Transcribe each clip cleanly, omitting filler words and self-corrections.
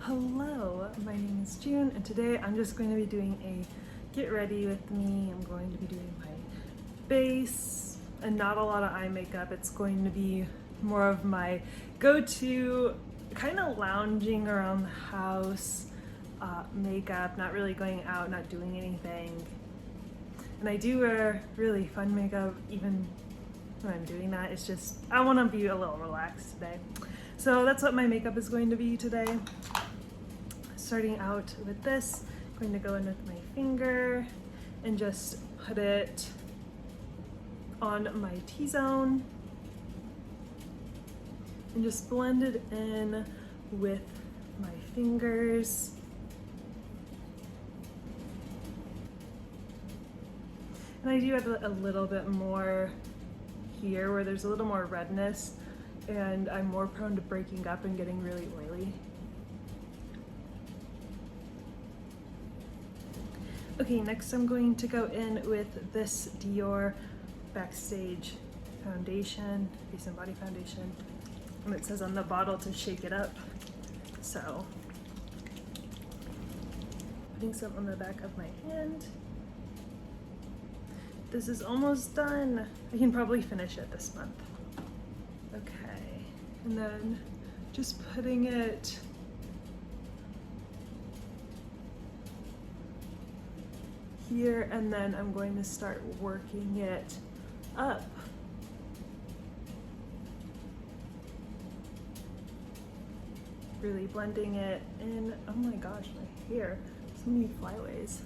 Hello, my name is June, and today I'm just going to be doing a get ready with me. I'm going to be doing my base and not a lot of eye makeup. It's going to be more of my go-to kind of lounging around the house makeup, not really going out, not doing anything. And I do wear really fun makeup even when I'm doing that. It's just, I want to be a little relaxed today. So that's what my makeup is going to be today. Starting out with this, I'm going to go in with my finger and just put it on my T-zone and just blend it in with my fingers. And I do add a little bit more here where there's a little more redness and I'm more prone to breaking up and getting really oily. Okay, next I'm going to go in with this Dior Backstage foundation, face and body foundation. And it says on the bottle to shake it up. So, putting some on the back of my hand. This is almost done. I can probably finish it this month. Okay, and then just putting it here, and then I'm going to start working it up. Really blending it in. Oh my gosh, my hair, so many flyaways.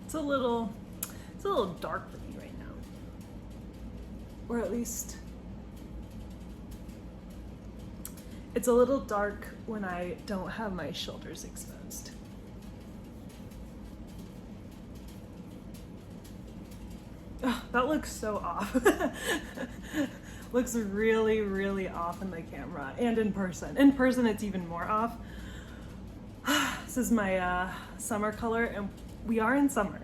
It's a little dark for me right now. Or at least it's a little dark when I don't have my shoulders exposed. Oh, that looks so off. Looks really, really off in the camera and in person. In person, it's even more off. This is my summer color, and we are in summer.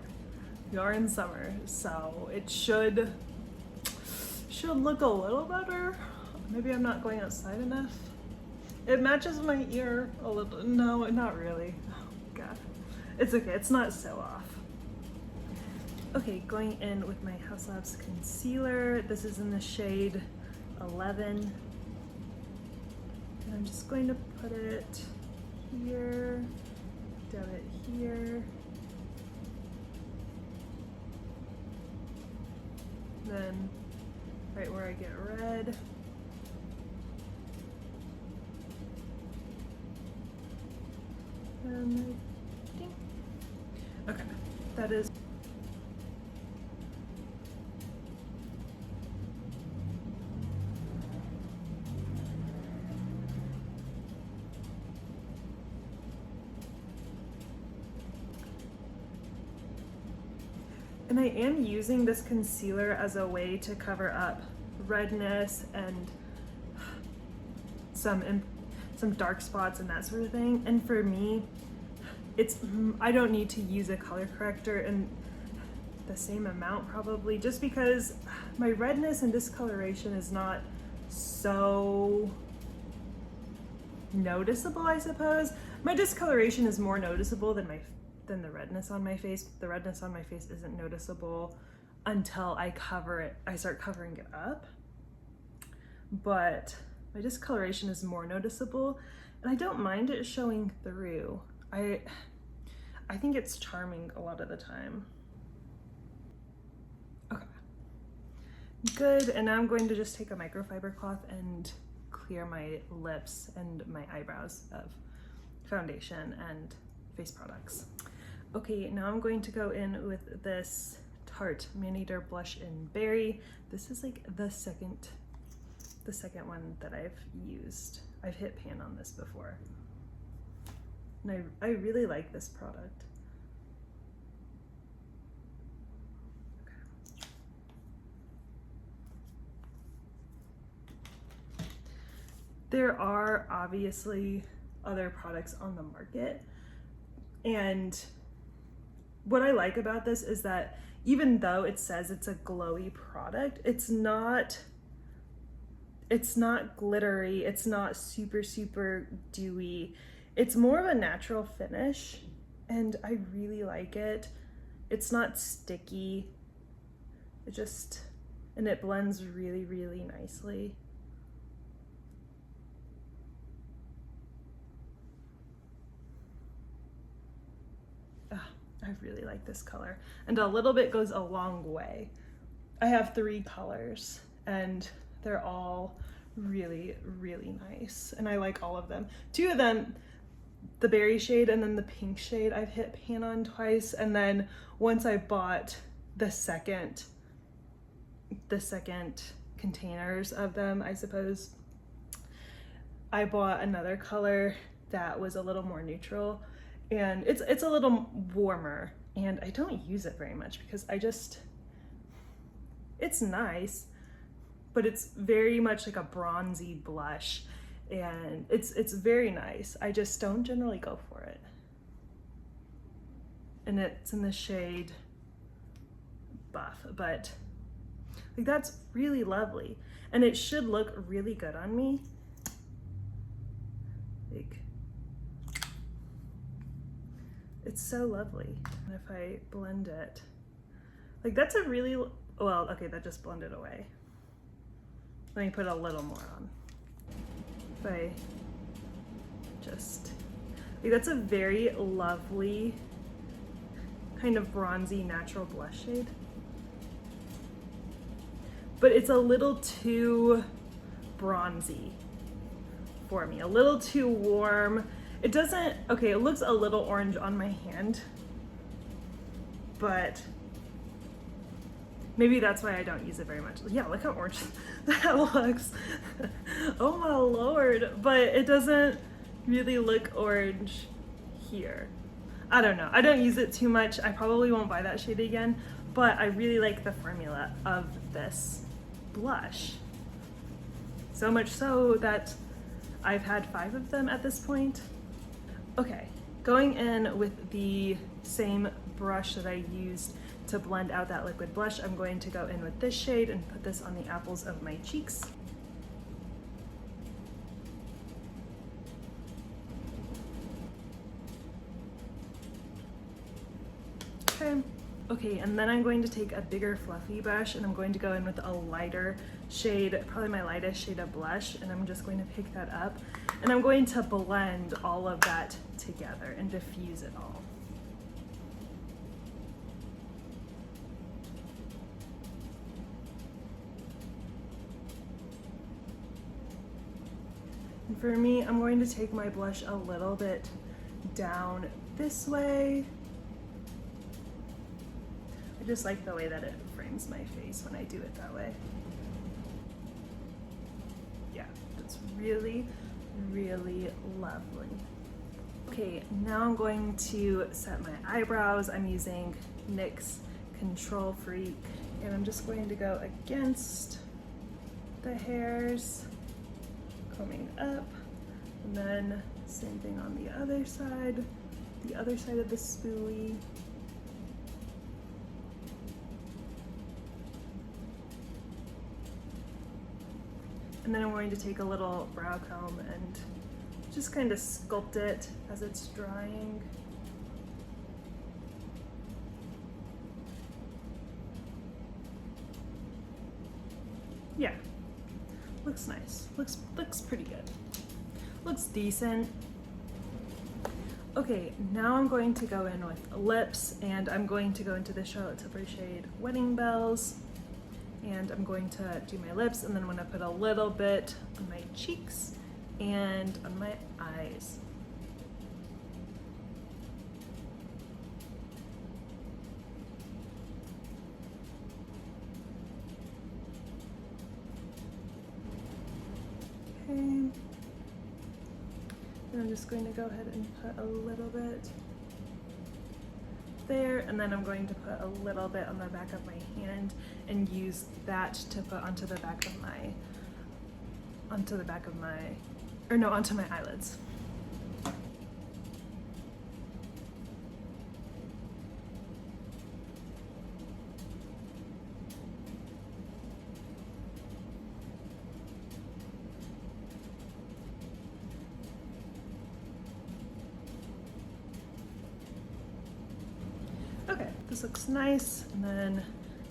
We are in summer, so it should look a little better. Maybe I'm not going outside enough. It matches my ear a little. No, not really. Oh God, it's okay. It's not so off. Okay, going in with my House Labs concealer. This is in the shade 11. And I'm just going to put it here, down it here. Then right where I get red. And ding. Okay, that is. And I am using this concealer as a way to cover up redness and some dark spots and that sort of thing. And for me, I don't need to use a color corrector in the same amount probably, just because my redness and discoloration is not so noticeable, I suppose. My discoloration is more noticeable than the redness on my face. The redness on my face isn't noticeable until I start covering it up. But my discoloration is more noticeable, and I don't mind it showing through. I think it's charming a lot of the time. Okay, good. And now I'm going to just take a microfiber cloth and clear my lips and my eyebrows of foundation and face products. Okay, now I'm going to go in with this Tarte Maneater blush in Berry. This is like the second one that I've used. I've hit pan on this before. And I really like this product. There are obviously other products on the market, and what I like about this is that even though it says it's a glowy product, it's not glittery, it's not super dewy. It's more of a natural finish, and I really like it. It's not sticky. And it blends really nicely. I really like this color, and a little bit goes a long way. I have 3 colors and they're all really nice, and I like all of them. 2 of them, the berry shade and then the pink shade, I've hit pan on twice, and then once I bought the second containers of them, I suppose, I bought another color that was a little more neutral, and it's a little warmer, and I don't use it very much because it's nice, but it's very much like a bronzy blush, and it's very nice. I just don't generally go for it. And it's in the shade Buff, but like that's really lovely, and it should look really good on me. Like, it's so lovely. And if I blend it, like that's a really, well, okay, that just blended away. Let me put a little more on. If I just, like that's a very lovely kind of bronzy natural blush shade. But it's a little too bronzy for me, a little too warm. It doesn't, okay, it looks a little orange on my hand, but maybe that's why I don't use it very much. Yeah, look how orange that looks. Oh my Lord, but it doesn't really look orange here. I don't know, I don't use it too much. I probably won't buy that shade again, but I really like the formula of this blush. So much so that I've had 5 of them at this point. Okay, going in with the same brush that I used to blend out that liquid blush, I'm going to go in with this shade and put this on the apples of my cheeks. Okay, and then I'm going to take a bigger fluffy brush, and I'm going to go in with a lighter shade, probably my lightest shade of blush, and I'm just going to pick that up, and I'm going to blend all of that together and diffuse it all. And for me, I'm going to take my blush a little bit down this way. I just like the way that it frames my face when I do it that way. Yeah, it's really lovely. Okay, now I'm going to set my eyebrows. I'm using NYX Control Freak, and I'm just going to go against the hairs, combing up, and then same thing on the other side of the spoolie. And then I'm going to take a little brow comb and just kind of sculpt it as it's drying. Yeah, looks nice. Looks pretty good. Looks decent. Okay, now I'm going to go in with lips, and I'm going to go into the Charlotte Tilbury shade Wedding Bells. And I'm going to do my lips, and then I'm going to put a little bit on my cheeks and on my eyes. I'm just going to go ahead and put a little bit there, and then I'm going to put a little bit on the back of my hand and use that to put onto the back of my, onto my eyelids. Okay, this looks nice, and then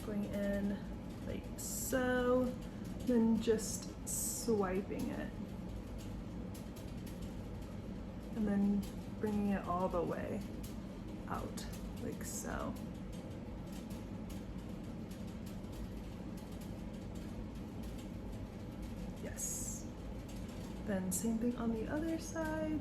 going in like so, then just swiping it, and then bringing it all the way out, like so. Yes. Then same thing on the other side.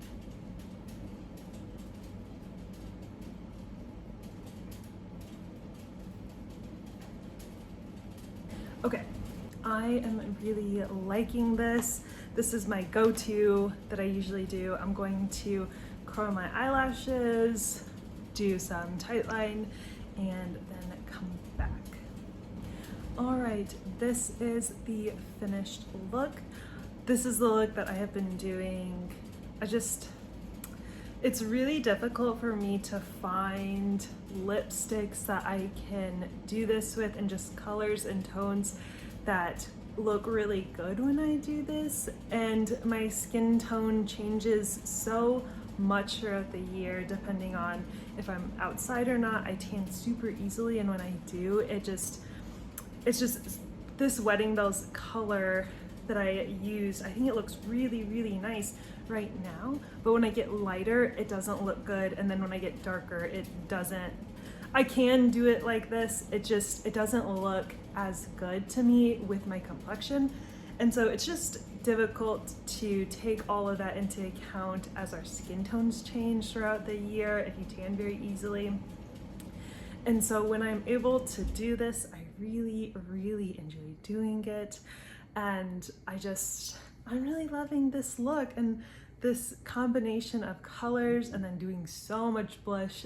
Okay, I am really liking this. This is my go-to that I usually do. I'm going to curl my eyelashes, do some tight line, and then come back. All right, this is the finished look. This is the look that I have been doing. It's really difficult for me to find lipsticks that I can do this with, and just colors and tones that look really good when I do this. And my skin tone changes so much throughout the year depending on if I'm outside or not. I tan super easily, and when I do, it's just this Wedding Bells color that I used. I think it looks really, really nice right now, but when I get lighter, it doesn't look good, and then when I get darker, it doesn't. I can do it like this, it doesn't look as good to me with my complexion, and so it's just difficult to take all of that into account as our skin tones change throughout the year if you tan very easily. And so when I'm able to do this, I really, really enjoy doing it, and I'm really loving this look and this combination of colors, and then doing so much blush.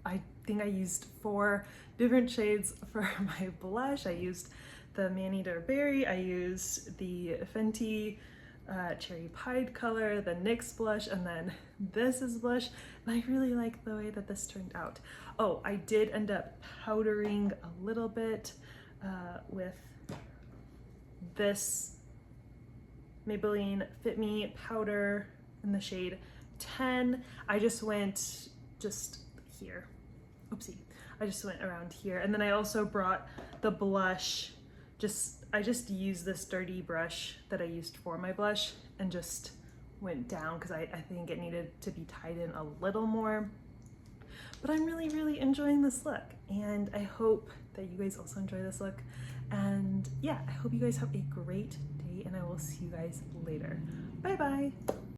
I think I used 4 different shades for my blush. I used the Maneater Berry, I used the Fenty Cherry Pied color, the NYX blush, and then this is blush, and I really like the way that this turned out. Oh, I did end up powdering a little bit with this Maybelline Fit Me powder in the shade 10. I just went here. Oopsie. I just went around here. And then I also brought the blush. I just used this dirty brush that I used for my blush and just went down because I think it needed to be tied in a little more. But I'm really, really enjoying this look, and I hope that you guys also enjoy this look. And yeah, I hope you guys have a great day, and I will see you guys later. Bye bye.